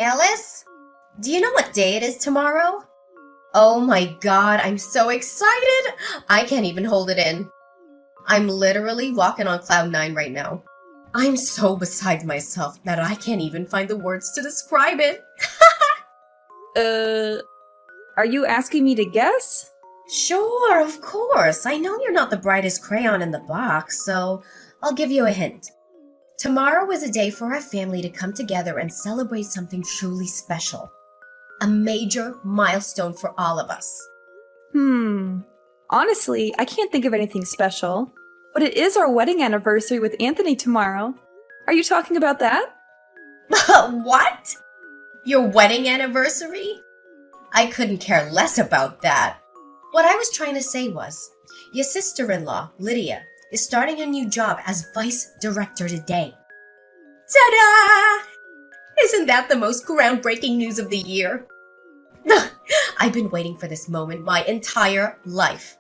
Alice, do you know what day it is tomorrow? Oh my god, I'm so excited! I can't even hold it in. I'm literally walking on cloud nine right now. I'm so beside myself that I can't even find the words to describe it. Are you asking me to guess? Sure, of course. I know you're not the brightest crayon in the box, so I'll give you a hint. Tomorrow is a day for our family to come together and celebrate something truly special. A major milestone for all of us. Honestly, I can't think of anything special. But it is our wedding anniversary with Anthony tomorrow. Are you talking about that? What? Your wedding anniversary? I couldn't care less about that. What I was trying to say was, your sister-in-law, Lydia, is starting a new job as vice director today. Ta-da! Isn't that the most groundbreaking news of the year? I've been waiting for this moment my entire life.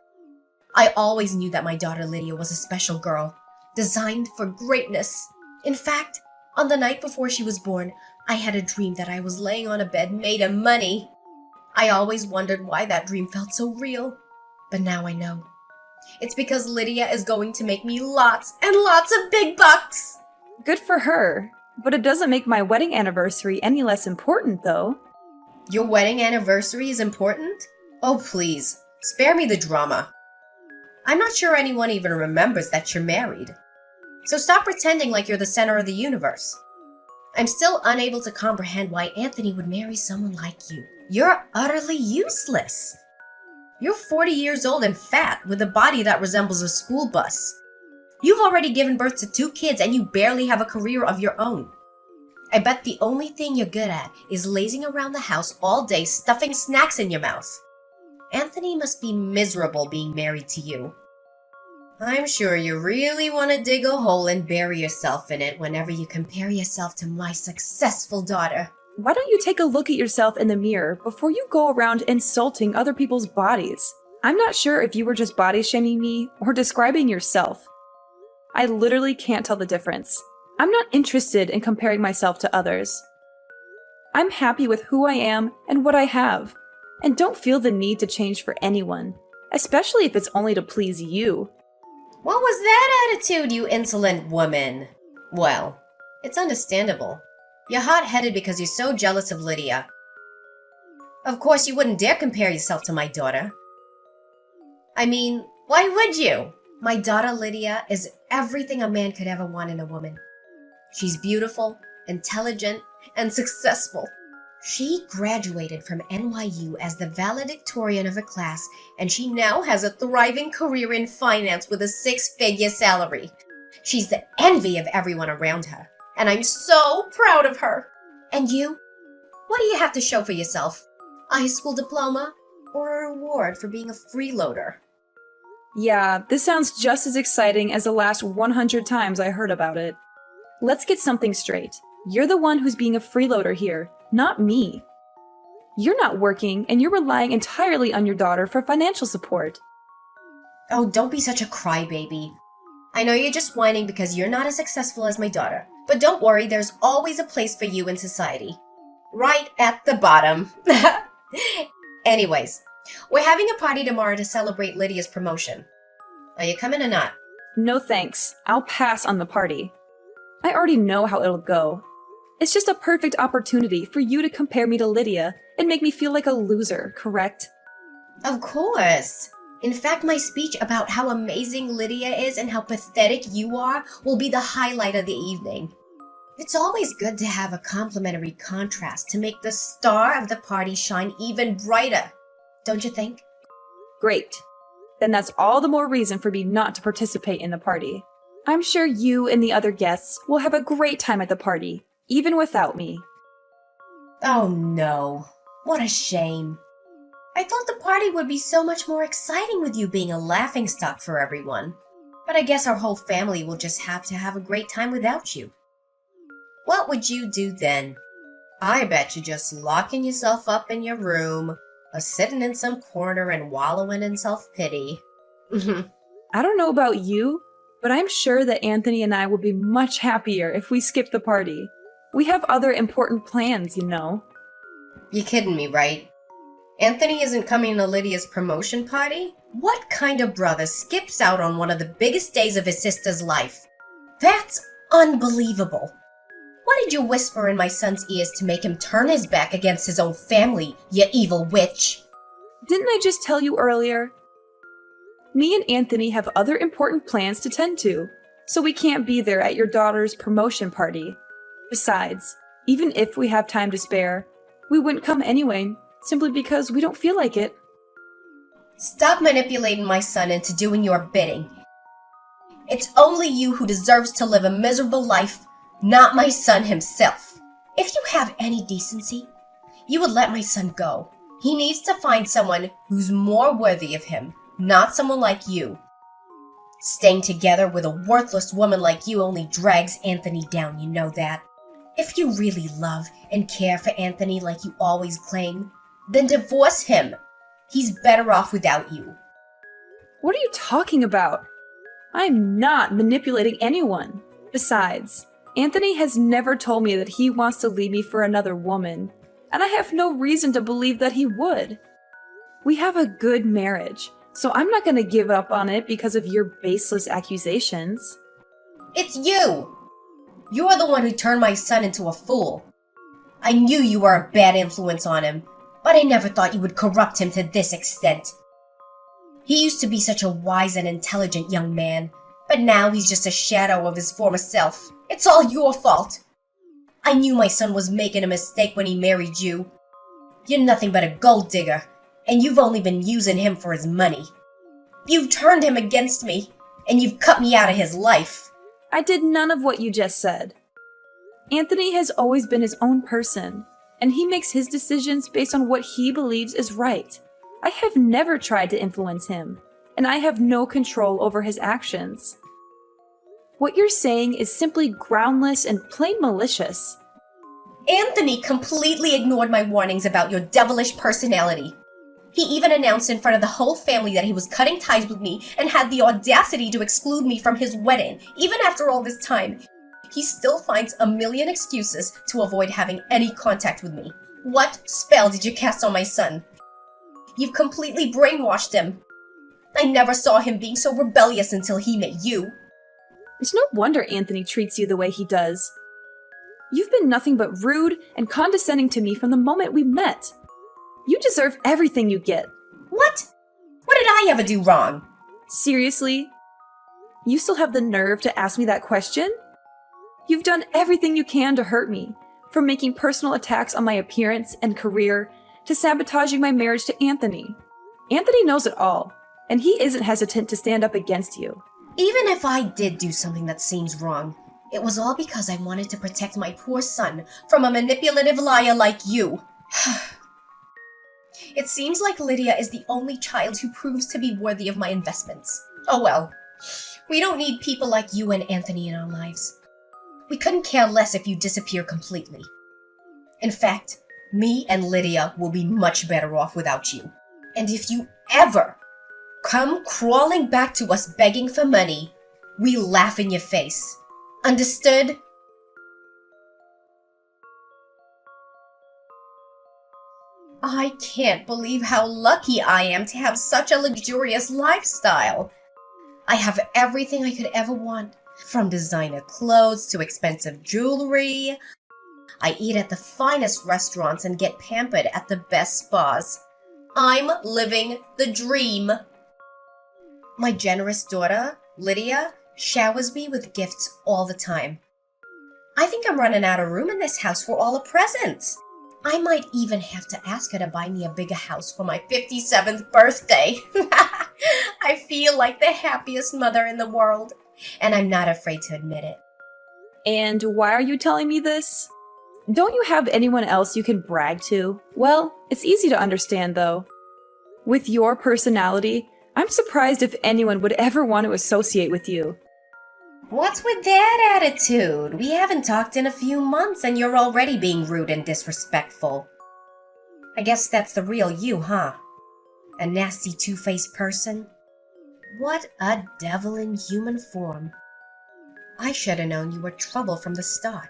I always knew that my daughter Lydia was a special girl, designed for greatness. In fact, on the night before she was born, I had a dream that I was laying on a bed made of money. I always wondered why that dream felt so real, but now I know. It's because Lydia is going to make me lots and lots of big bucks. Good for her. But it doesn't make my wedding anniversary any less important, though. Your wedding anniversary is important? Oh, please, spare me the drama. I'm not sure anyone even remembers that you're married. So stop pretending like you're the center of the universe. I'm still unable to comprehend why Anthony would marry someone like you. You're utterly useless. You're 40 years old and fat with a body that resembles a school bus. You've already given birth to 2 kids and you barely have a career of your own. I bet the only thing you're good at is lazing around the house all day stuffing snacks in your mouth. Anthony must be miserable being married to you. I'm sure you really want to dig a hole and bury yourself in it whenever you compare yourself to my successful daughter. Why don't you take a look at yourself in the mirror before you go around insulting other people's bodies? I'm not sure if you were just body shaming me or describing yourself. I literally can't tell the difference. I'm not interested in comparing myself to others. I'm happy with who I am and what I have, and don't feel the need to change for anyone, especially if it's only to please you. What was that attitude, you insolent woman? Well, it's understandable. You're hot-headed because you're so jealous of Lydia. Of course, you wouldn't dare compare yourself to my daughter. I mean, why would you? My daughter Lydia is everything a man could ever want in a woman. She's beautiful, intelligent, and successful. She graduated from NYU as the valedictorian of her class, and she now has a thriving career in finance with a 6-figure salary. She's the envy of everyone around her, and I'm so proud of her. And you? What do you have to show for yourself? A high school diploma or a reward for being a freeloader? Yeah, this sounds just as exciting as the last 100 times I heard about it. Let's get something straight. You're the one who's being a freeloader here, not me. You're not working, and you're relying entirely on your daughter for financial support. Oh, don't be such a crybaby. I know you're just whining because you're not as successful as my daughter, but don't worry, there's always a place for you in society. Right at the bottom. Anyways, we're having a party tomorrow to celebrate Lydia's promotion. Are you coming or not? No thanks. I'll pass on the party. I already know how it'll go. It's just a perfect opportunity for you to compare me to Lydia and make me feel like a loser, correct? Of course. In fact, my speech about how amazing Lydia is and how pathetic you are will be the highlight of the evening. It's always good to have a complimentary contrast to make the star of the party shine even brighter, don't you think? Great. Then that's all the more reason for me not to participate in the party. I'm sure you and the other guests will have a great time at the party, even without me. Oh no, what a shame. I thought the party would be so much more exciting with you being a laughingstock for everyone. But I guess our whole family will just have to have a great time without you. What would you do then? I bet you just locking yourself up in your room, or sitting in some corner and wallowing in self-pity. I don't know about you, but I'm sure that Anthony and I would be much happier if we skipped the party. We have other important plans, you know. You kidding me, right? Anthony isn't coming to Lydia's promotion party? What kind of brother skips out on one of the biggest days of his sister's life? That's unbelievable. What did you whisper in my son's ears to make him turn his back against his own family, you evil witch? Didn't I just tell you earlier? Me and Anthony have other important plans to tend to, so we can't be there at your daughter's promotion party. Besides, even if we have time to spare, we wouldn't come anyway, simply because we don't feel like it. Stop manipulating my son into doing your bidding. It's only you who deserves to live a miserable life, not my son himself. If you have any decency, you would let my son go. He needs to find someone who's more worthy of him, not someone like you. Staying together with a worthless woman like you only drags Anthony down, you know that. If you really love and care for Anthony like you always claim, then divorce him. He's better off without you. What are you talking about? I'm not manipulating anyone. Besides, Anthony has never told me that he wants to leave me for another woman, and I have no reason to believe that he would. We have a good marriage, so I'm not going to give up on it because of your baseless accusations. It's you! You're the one who turned my son into a fool. I knew you were a bad influence on him, but I never thought you would corrupt him to this extent. He used to be such a wise and intelligent young man, but now he's just a shadow of his former self. It's all your fault. I knew my son was making a mistake when he married you. You're nothing but a gold digger, and you've only been using him for his money. You've turned him against me, and you've cut me out of his life. I did none of what you just said. Anthony has always been his own person, and he makes his decisions based on what he believes is right. I have never tried to influence him, and I have no control over his actions. What you're saying is simply groundless and plain malicious. Anthony completely ignored my warnings about your devilish personality. He even announced in front of the whole family that he was cutting ties with me and had the audacity to exclude me from his wedding. Even after all this time, he still finds a million excuses to avoid having any contact with me. What spell did you cast on my son? You've completely brainwashed him. I never saw him being so rebellious until he met you. It's no wonder Anthony treats you the way he does. You've been nothing but rude and condescending to me from the moment we met. You deserve everything you get. What? What did I ever do wrong? Seriously? You still have the nerve to ask me that question? You've done everything you can to hurt me, from making personal attacks on my appearance and career to sabotaging my marriage to Anthony. Anthony knows it all, and he isn't hesitant to stand up against you. Even if I did do something that seems wrong, it was all because I wanted to protect my poor son from a manipulative liar like you. It seems like Lydia is the only child who proves to be worthy of my investments. Oh well, we don't need people like you and Anthony in our lives. We couldn't care less if you disappear completely. In fact, me and Lydia will be much better off without you. And if you ever come crawling back to us begging for money, we laugh in your face. Understood? I can't believe how lucky I am to have such a luxurious lifestyle. I have everything I could ever want, from designer clothes to expensive jewelry. I eat at the finest restaurants and get pampered at the best spas. I'm living the dream. My generous daughter, Lydia, showers me with gifts all the time. I think I'm running out of room in this house for all the presents. I might even have to ask her to buy me a bigger house for my 57th birthday. I feel like the happiest mother in the world, and I'm not afraid to admit it. And why are you telling me this? Don't you have anyone else you can brag to? Well, it's easy to understand though. With your personality, I'm surprised if anyone would ever want to associate with you. What's with that attitude? We haven't talked in a few months and you're already being rude and disrespectful. I guess that's the real you, huh? A nasty two-faced person? What a devil in human form. I should have known you were trouble from the start.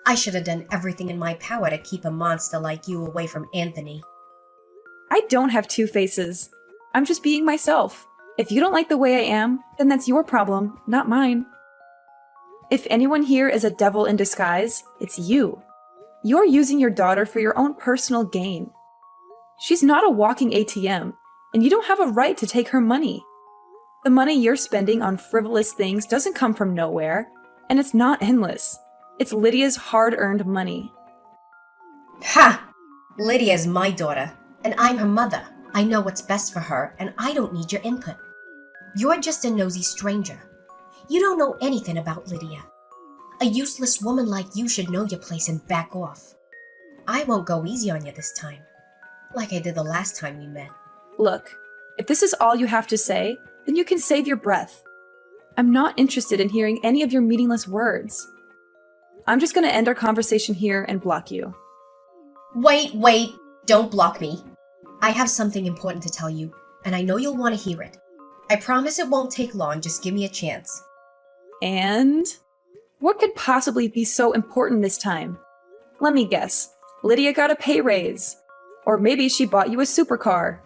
I should have done everything in my power to keep a monster like you away from Anthony. I don't have two faces. I'm just being myself. If you don't like the way I am, then that's your problem, not mine. If anyone here is a devil in disguise, it's you. You're using your daughter for your own personal gain. She's not a walking ATM, and you don't have a right to take her money. The money you're spending on frivolous things doesn't come from nowhere, and it's not endless. It's Lydia's hard-earned money. Ha! Lydia's my daughter, and I'm her mother. I know what's best for her, and I don't need your input. You're just a nosy stranger. You don't know anything about Lydia. A useless woman like you should know your place and back off. I won't go easy on you this time, like I did the last time we met. Look, if this is all you have to say, then you can save your breath. I'm not interested in hearing any of your meaningless words. I'm just going to end our conversation here and block you. Wait, don't block me. I have something important to tell you, and I know you'll want to hear it. I promise it won't take long, just give me a chance. And? What could possibly be so important this time? Let me guess. Lydia got a pay raise. Or maybe she bought you a supercar.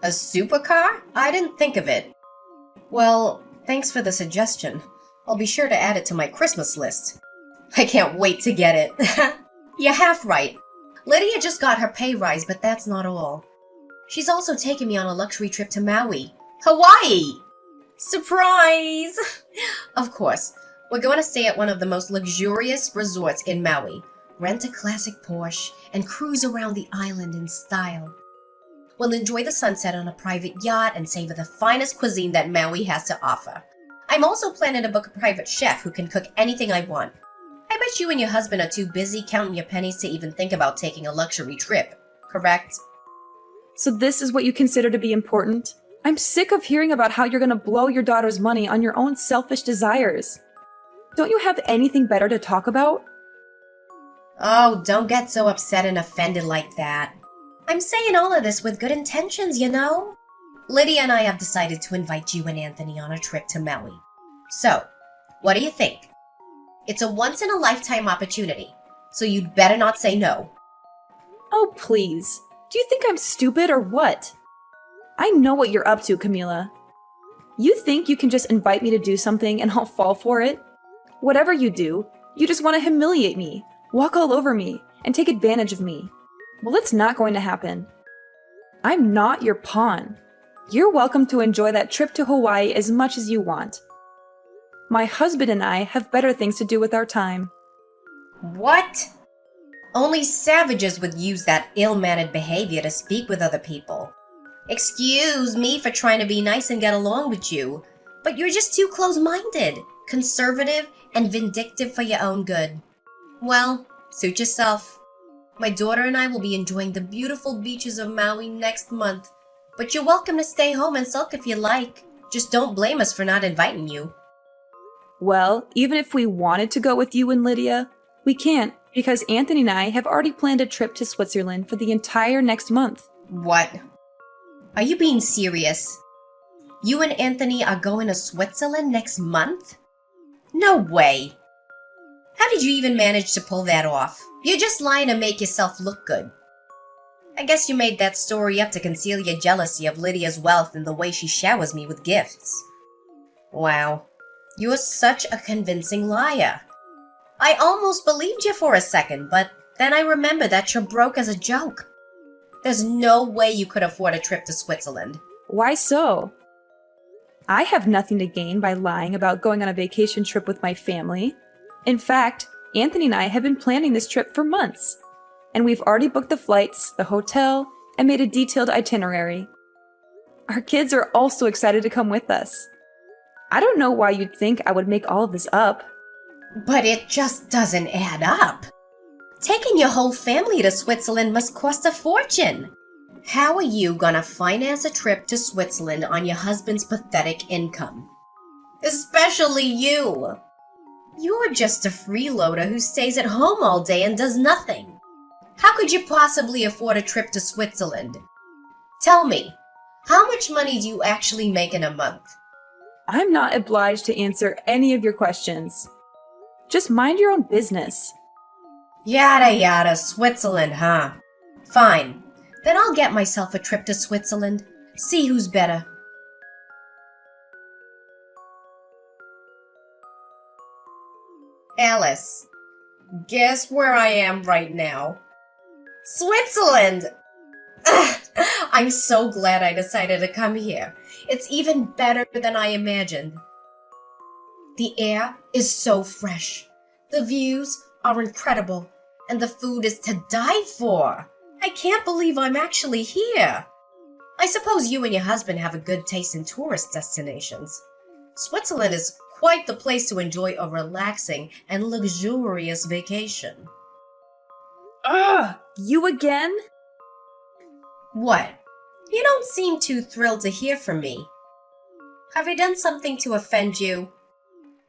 A supercar? I didn't think of it. Well, thanks for the suggestion. I'll be sure to add it to my Christmas list. I can't wait to get it. You're half right. Lydia just got her pay rise, but that's not all. She's also taken me on a luxury trip to Maui, Hawaii! Surprise! Of course, we're going to stay at one of the most luxurious resorts in Maui, rent a classic Porsche, and cruise around the island in style. We'll enjoy the sunset on a private yacht and savor the finest cuisine that Maui has to offer. I'm also planning to book a private chef who can cook anything I want. I bet you and your husband are too busy counting your pennies to even think about taking a luxury trip, correct? So this is what you consider to be important? I'm sick of hearing about how you're going to blow your daughter's money on your own selfish desires. Don't you have anything better to talk about? Oh, don't get so upset and offended like that. I'm saying all of this with good intentions, you know? Lydia and I have decided to invite you and Anthony on a trip to Maui. So, what do you think? It's a once-in-a-lifetime opportunity, so you'd better not say no. Oh, please. Do you think I'm stupid or what? I know what you're up to, Camila. You think you can just invite me to do something and I'll fall for it? Whatever you do, you just want to humiliate me, walk all over me, and take advantage of me. Well, it's not going to happen. I'm not your pawn. You're welcome to enjoy that trip to Hawaii as much as you want. My husband and I have better things to do with our time. What? Only savages would use that ill-mannered behavior to speak with other people. Excuse me for trying to be nice and get along with you, but you're just too close-minded, conservative, and vindictive for your own good. Well, suit yourself. My daughter and I will be enjoying the beautiful beaches of Maui next month, but you're welcome to stay home and sulk if you like. Just don't blame us for not inviting you. Well, even if we wanted to go with you and Lydia, we can't because Anthony and I have already planned a trip to Switzerland for the entire next month. What? Are you being serious? You and Anthony are going to Switzerland next month? No way. How did you even manage to pull that off? You're just lying to make yourself look good. I guess you made that story up to conceal your jealousy of Lydia's wealth and the way she showers me with gifts. Wow, you're such a convincing liar. I almost believed you for a second, but then I remembered that you're broke as a joke. There's no way you could afford a trip to Switzerland. Why so? I have nothing to gain by lying about going on a vacation trip with my family. In fact, Anthony and I have been planning this trip for months, and we've already booked the flights, the hotel, and made a detailed itinerary. Our kids are also excited to come with us. I don't know why you'd think I would make all of this up. But it just doesn't add up. Taking your whole family to Switzerland must cost a fortune. How are you gonna finance a trip to Switzerland on your husband's pathetic income? Especially you. You're just a freeloader who stays at home all day and does nothing. How could you possibly afford a trip to Switzerland? Tell me, how much money do you actually make in a month? I'm not obliged to answer any of your questions. Just mind your own business. Yada yada, Switzerland, huh? Fine. Then I'll get myself a trip to Switzerland. See who's better. Alice, guess where I am right now? Switzerland! Ugh, I'm so glad I decided to come here. It's even better than I imagined. The air is so fresh. The views are incredible. And the food is to die for. I can't believe I'm actually here. I suppose you and your husband have a good taste in tourist destinations. Switzerland is quite the place to enjoy a relaxing and luxurious vacation. Ugh! You again? What? You don't seem too thrilled to hear from me. Have I done something to offend you?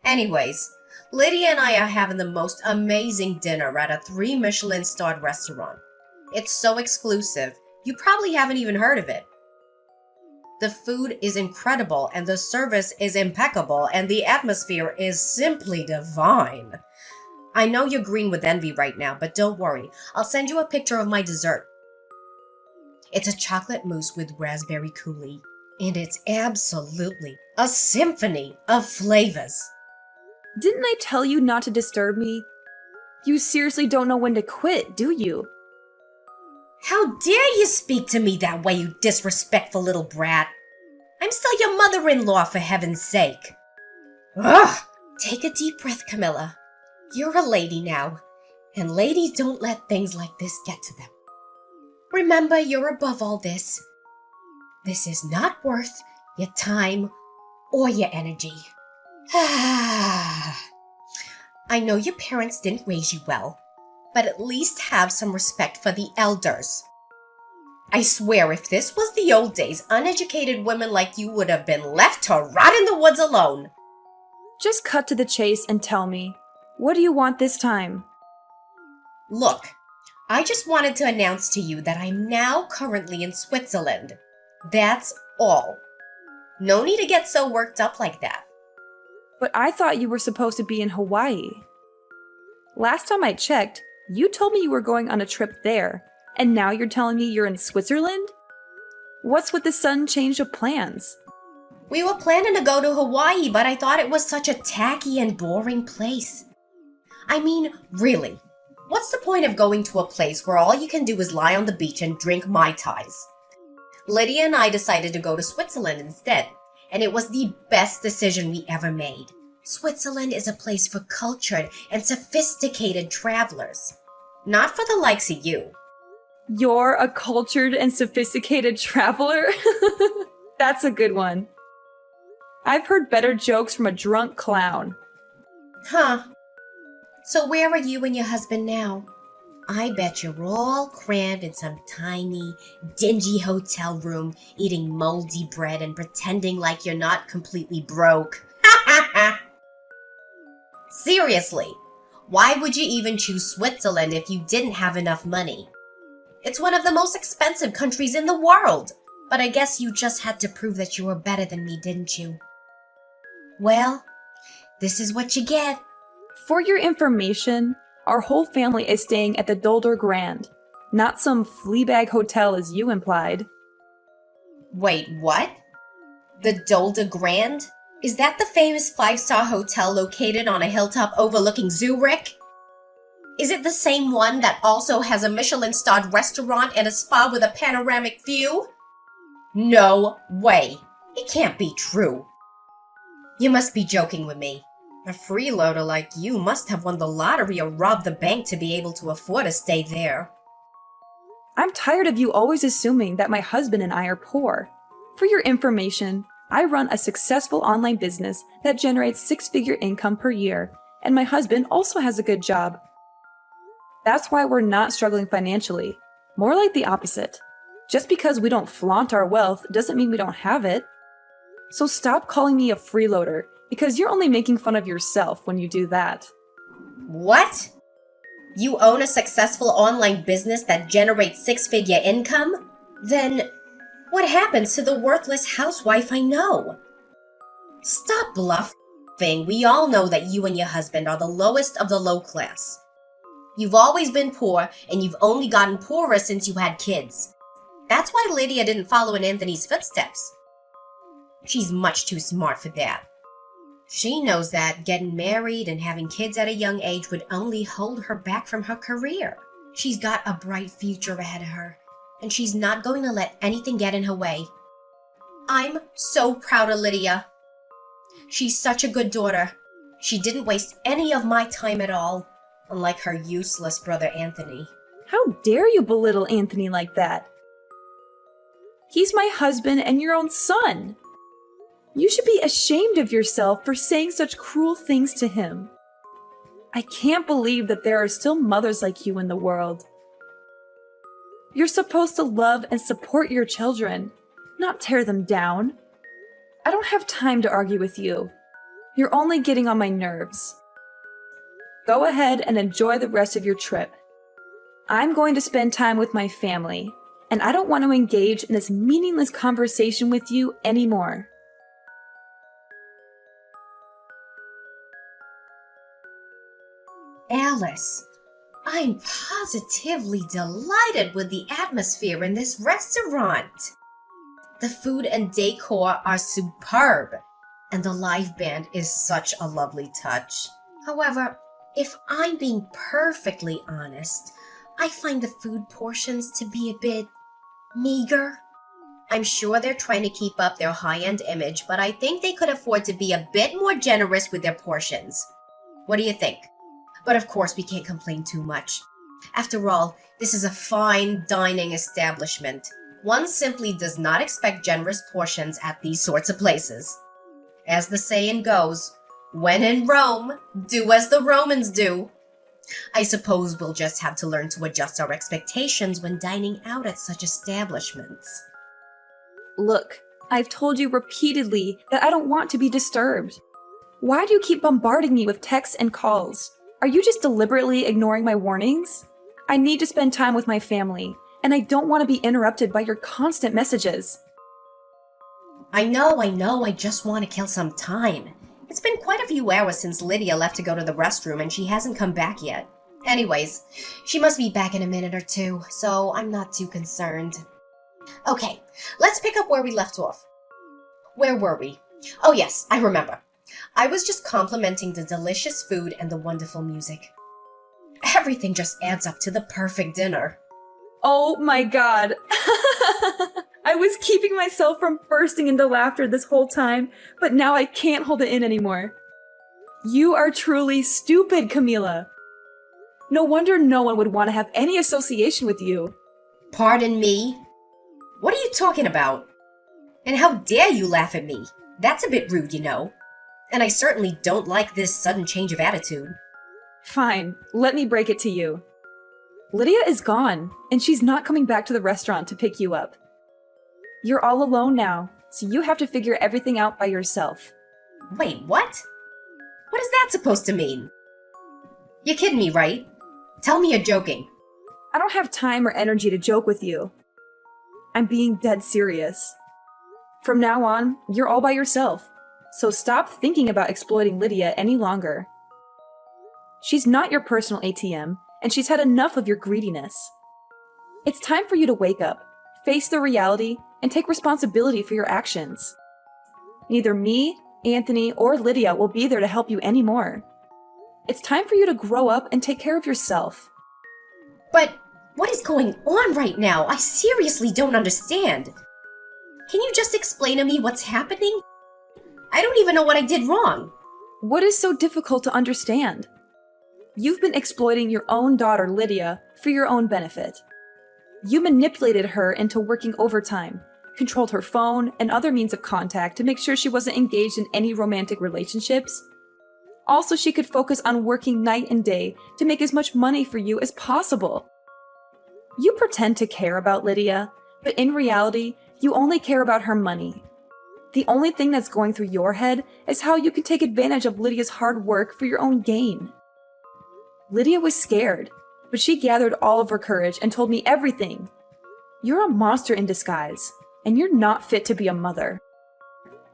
Anyways, Lydia and I are having the most amazing dinner at a 3 Michelin-starred restaurant. It's so exclusive, you probably haven't even heard of it. The food is incredible, and the service is impeccable, and the atmosphere is simply divine. I know you're green with envy right now, but don't worry. I'll send you a picture of my dessert. It's a chocolate mousse with raspberry coulis, and it's absolutely a symphony of flavors. Didn't I tell you not to disturb me? You seriously don't know when to quit, do you? How dare you speak to me that way, you disrespectful little brat? I'm still your mother-in-law, for heaven's sake. Ugh! Take a deep breath, Camilla. You're a lady now, and ladies don't let things like this get to them. Remember, you're above all this. This is not worth your time or your energy. I know your parents didn't raise you well, but at least have some respect for the elders. I swear if this was the old days, uneducated women like you would have been left to rot in the woods alone. Just cut to the chase and tell me, what do you want this time? Look, I just wanted to announce to you that I'm now currently in Switzerland. That's all. No need to get so worked up like that. But I thought you were supposed to be in Hawaii. Last time I checked, you told me you were going on a trip there, and now you're telling me you're in Switzerland? What's with the sudden change of plans? We were planning to go to Hawaii, but I thought it was such a tacky and boring place. I mean, really, what's the point of going to a place where all you can do is lie on the beach and drink Mai Tais? Lydia and I decided to go to Switzerland instead, and it was the best decision we ever made. Switzerland is a place for cultured and sophisticated travelers, not for the likes of you. You're a cultured and sophisticated traveler? That's a good one. I've heard better jokes from a drunk clown. Huh. So where are you and your husband now? I bet you're all crammed in some tiny, dingy hotel room, eating moldy bread and pretending like you're not completely broke. Seriously, why would you even choose Switzerland if you didn't have enough money? It's one of the most expensive countries in the world. But I guess you just had to prove that you were better than me, didn't you? Well, this is what you get. For your information, our whole family is staying at the Dolder Grand, not some fleabag hotel as you implied. Wait, what? The Dolder Grand? Is that the famous 5-star hotel located on a hilltop overlooking Zurich? Is it the same one that also has a Michelin-starred restaurant and a spa with a panoramic view? No way. It can't be true. You must be joking with me. A freeloader like you must have won the lottery or robbed the bank to be able to afford to stay there. I'm tired of you always assuming that my husband and I are poor. For your information, I run a successful online business that generates 6-figure income per year, and my husband also has a good job. That's why we're not struggling financially. More like the opposite. Just because we don't flaunt our wealth doesn't mean we don't have it. So stop calling me a freeloader, because you're only making fun of yourself when you do that. What? You own a successful online business that generates 6-figure income? Then what happens to the worthless housewife I know? Stop bluffing. We all know that you and your husband are the lowest of the low class. You've always been poor, and you've only gotten poorer since you had kids. That's why Lydia didn't follow in Anthony's footsteps. She's much too smart for that. She knows that getting married and having kids at a young age would only hold her back from her career. She's got a bright future ahead of her, and she's not going to let anything get in her way. I'm so proud of Lydia. She's such a good daughter. She didn't waste any of my time at all, unlike her useless brother Anthony. How dare you belittle Anthony like that? He's my husband and your own son. You should be ashamed of yourself for saying such cruel things to him. I can't believe that there are still mothers like you in the world. You're supposed to love and support your children, not tear them down. I don't have time to argue with you. You're only getting on my nerves. Go ahead and enjoy the rest of your trip. I'm going to spend time with my family, and I don't want to engage in this meaningless conversation with you anymore. Alice, I'm positively delighted with the atmosphere in this restaurant. The food and decor are superb, and the live band is such a lovely touch. However, if I'm being perfectly honest, I find the food portions to be a bit meager. I'm sure they're trying to keep up their high-end image, but I think they could afford to be a bit more generous with their portions. What do you think? But of course, we can't complain too much. After all, this is a fine dining establishment. One simply does not expect generous portions at these sorts of places. As the saying goes, when in Rome, do as the Romans do. I suppose we'll just have to learn to adjust our expectations when dining out at such establishments. Look, I've told you repeatedly that I don't want to be disturbed. Why do you keep bombarding me with texts and calls? Are you just deliberately ignoring my warnings? I need to spend time with my family, and I don't want to be interrupted by your constant messages. I know, I just want to kill some time. It's been quite a few hours since Lydia left to go to the restroom, and she hasn't come back yet. Anyways, she must be back in a minute or two, so I'm not too concerned. Okay, let's pick up where we left off. Where were we? Oh yes, I remember. I was just complimenting the delicious food and the wonderful music. Everything just adds up to the perfect dinner. Oh my god. I was keeping myself from bursting into laughter this whole time, but now I can't hold it in anymore. You are truly stupid, Camila. No wonder no one would want to have any association with you. Pardon me? What are you talking about? And how dare you laugh at me? That's a bit rude, you know. And I certainly don't like this sudden change of attitude. Fine, let me break it to you. Lydia is gone, and she's not coming back to the restaurant to pick you up. You're all alone now, so you have to figure everything out by yourself. Wait, what? What is that supposed to mean? You're kidding me, right? Tell me you're joking. I don't have time or energy to joke with you. I'm being dead serious. From now on, you're all by yourself, so stop thinking about exploiting Lydia any longer. She's not your personal ATM, and she's had enough of your greediness. It's time for you to wake up, face the reality, and take responsibility for your actions. Neither me, Anthony, or Lydia will be there to help you anymore. It's time for you to grow up and take care of yourself. But what is going on right now? I seriously don't understand. Can you just explain to me what's happening? I don't even know what I did wrong. What is so difficult to understand? You've been exploiting your own daughter, Lydia, for your own benefit. You manipulated her into working overtime, controlled her phone and other means of contact to make sure she wasn't engaged in any romantic relationships. Also, she could focus on working night and day to make as much money for you as possible. You pretend to care about Lydia, but in reality, you only care about her money. The only thing that's going through your head is how you can take advantage of Lydia's hard work for your own gain. Lydia was scared, but she gathered all of her courage and told me everything. You're a monster in disguise, and you're not fit to be a mother.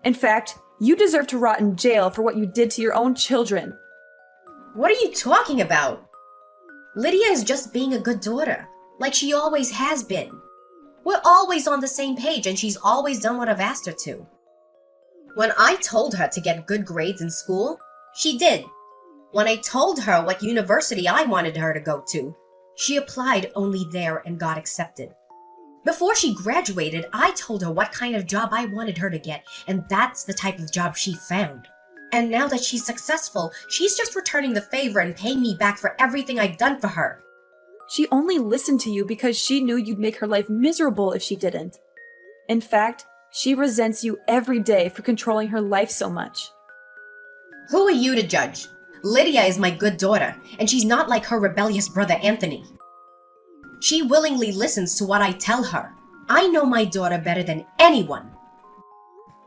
In fact, you deserve to rot in jail for what you did to your own children. What are you talking about? Lydia is just being a good daughter, like she always has been. We're always on the same page and she's always done what I've asked her to. When I told her to get good grades in school, she did. When I told her what university I wanted her to go to, she applied only there and got accepted. Before she graduated, I told her what kind of job I wanted her to get, and that's the type of job she found. And now that she's successful, she's just returning the favor and paying me back for everything I've done for her. She only listened to you because she knew you'd make her life miserable if she didn't. In fact, she resents you every day for controlling her life so much. Who are you to judge? Lydia is my good daughter, and she's not like her rebellious brother Anthony. She willingly listens to what I tell her. I know my daughter better than anyone.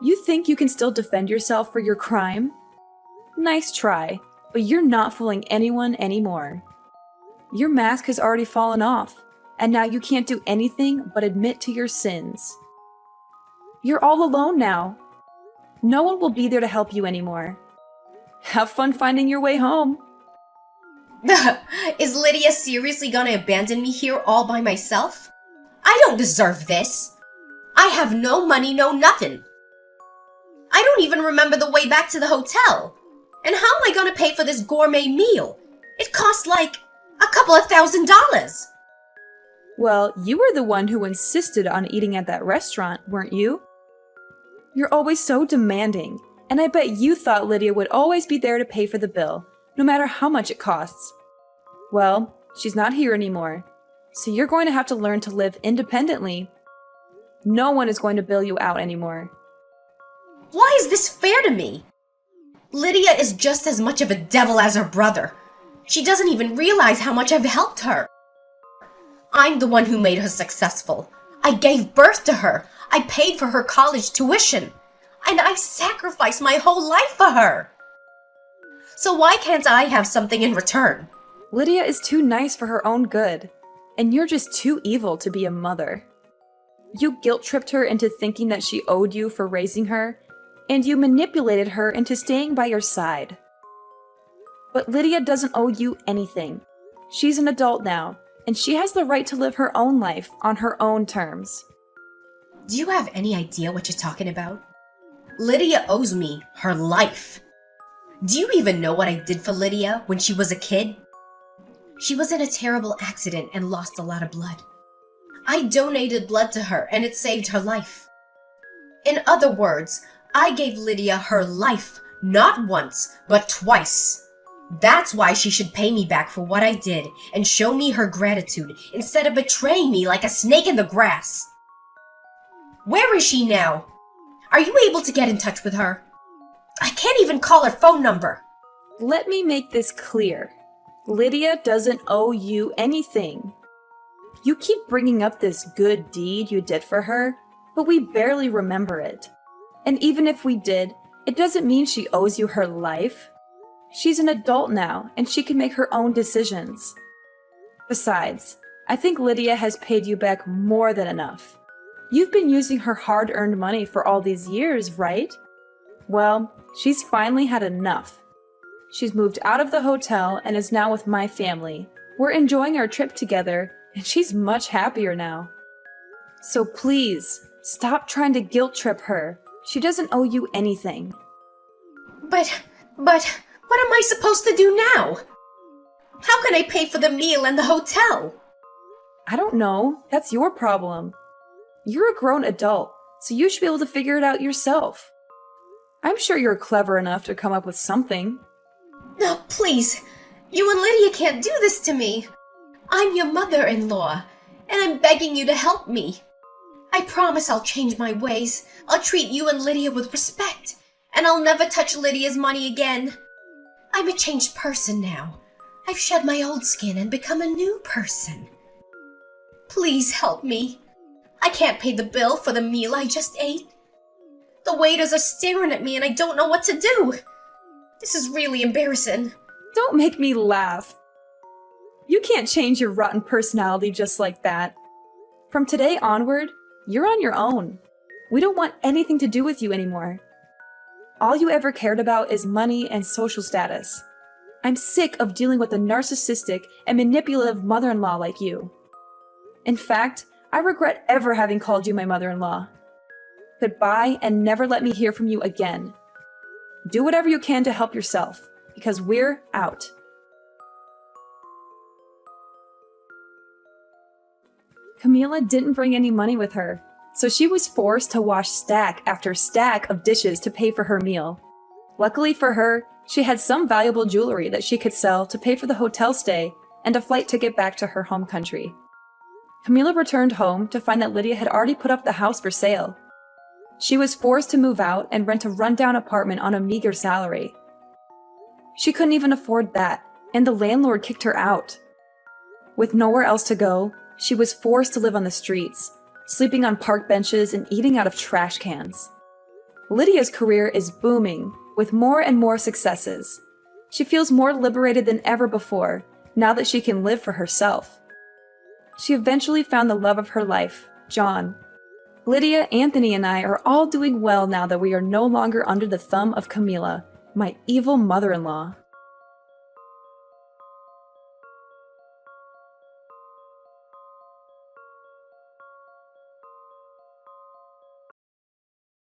You think you can still defend yourself for your crime? Nice try, but you're not fooling anyone anymore. Your mask has already fallen off, and now you can't do anything but admit to your sins. You're all alone now. No one will be there to help you anymore. Have fun finding your way home. Is Lydia seriously gonna abandon me here all by myself? I don't deserve this. I have no money, no nothing. I don't even remember the way back to the hotel. And how am I gonna pay for this gourmet meal? It cost like a couple of $1,000s. Well, you were the one who insisted on eating at that restaurant, weren't you? You're always so demanding, and I bet you thought Lydia would always be there to pay for the bill, no matter how much it costs. Well, she's not here anymore, so you're going to have to learn to live independently. No one is going to bail you out anymore. Why is this fair to me? Lydia is just as much of a devil as her brother. She doesn't even realize how much I've helped her. I'm the one who made her successful. I gave birth to her. I paid for her college tuition. And I sacrificed my whole life for her. So why can't I have something in return? Lydia is too nice for her own good, and you're just too evil to be a mother. You guilt-tripped her into thinking that she owed you for raising her, and you manipulated her into staying by your side. But Lydia doesn't owe you anything. She's an adult now, and she has the right to live her own life on her own terms. Do you have any idea what you're talking about? Lydia owes me her life. Do you even know what I did for Lydia when she was a kid? She was in a terrible accident and lost a lot of blood. I donated blood to her and it saved her life. In other words, I gave Lydia her life, not once, but twice. That's why she should pay me back for what I did and show me her gratitude instead of betraying me like a snake in the grass. Where is she now? Are you able to get in touch with her? I can't even call her phone number. Let me make this clear. Lydia doesn't owe you anything. You keep bringing up this good deed you did for her, but we barely remember it. And even if we did, it doesn't mean she owes you her life. She's an adult now, and she can make her own decisions. Besides, I think Lydia has paid you back more than enough. You've been using her hard-earned money for all these years, right? Well, she's finally had enough. She's moved out of the hotel and is now with my family. We're enjoying our trip together, and she's much happier now. So please, stop trying to guilt-trip her. She doesn't owe you anything. But, what am I supposed to do now? How can I pay for the meal and the hotel? I don't know. That's your problem. You're a grown adult, so you should be able to figure it out yourself. I'm sure you're clever enough to come up with something. No, please. You and Lydia can't do this to me. I'm your mother-in-law, and I'm begging you to help me. I promise I'll change my ways. I'll treat you and Lydia with respect, and I'll never touch Lydia's money again. I'm a changed person now. I've shed my old skin and become a new person. Please help me. I can't pay the bill for the meal I just ate. The waiters are staring at me and I don't know what to do. This is really embarrassing. Don't make me laugh. You can't change your rotten personality just like that. From today onward, you're on your own. We don't want anything to do with you anymore. All you ever cared about is money and social status. I'm sick of dealing with a narcissistic and manipulative mother-in-law like you. In fact, I regret ever having called you my mother-in-law. Goodbye, and never let me hear from you again. Do whatever you can to help yourself, because we're out. Camila didn't bring any money with her, so she was forced to wash stack after stack of dishes to pay for her meal. Luckily for her, she had some valuable jewelry that she could sell to pay for the hotel stay and a flight ticket back to her home country. Camila returned home to find that Lydia had already put up the house for sale. She was forced to move out and rent a rundown apartment on a meager salary. She couldn't even afford that, and the landlord kicked her out. With nowhere else to go, she was forced to live on the streets, sleeping on park benches and eating out of trash cans. Lydia's career is booming, with more and more successes. She feels more liberated than ever before, now that she can live for herself. She eventually found the love of her life, John. Lydia, Anthony, and I are all doing well now that we are no longer under the thumb of Camila, my evil mother-in-law.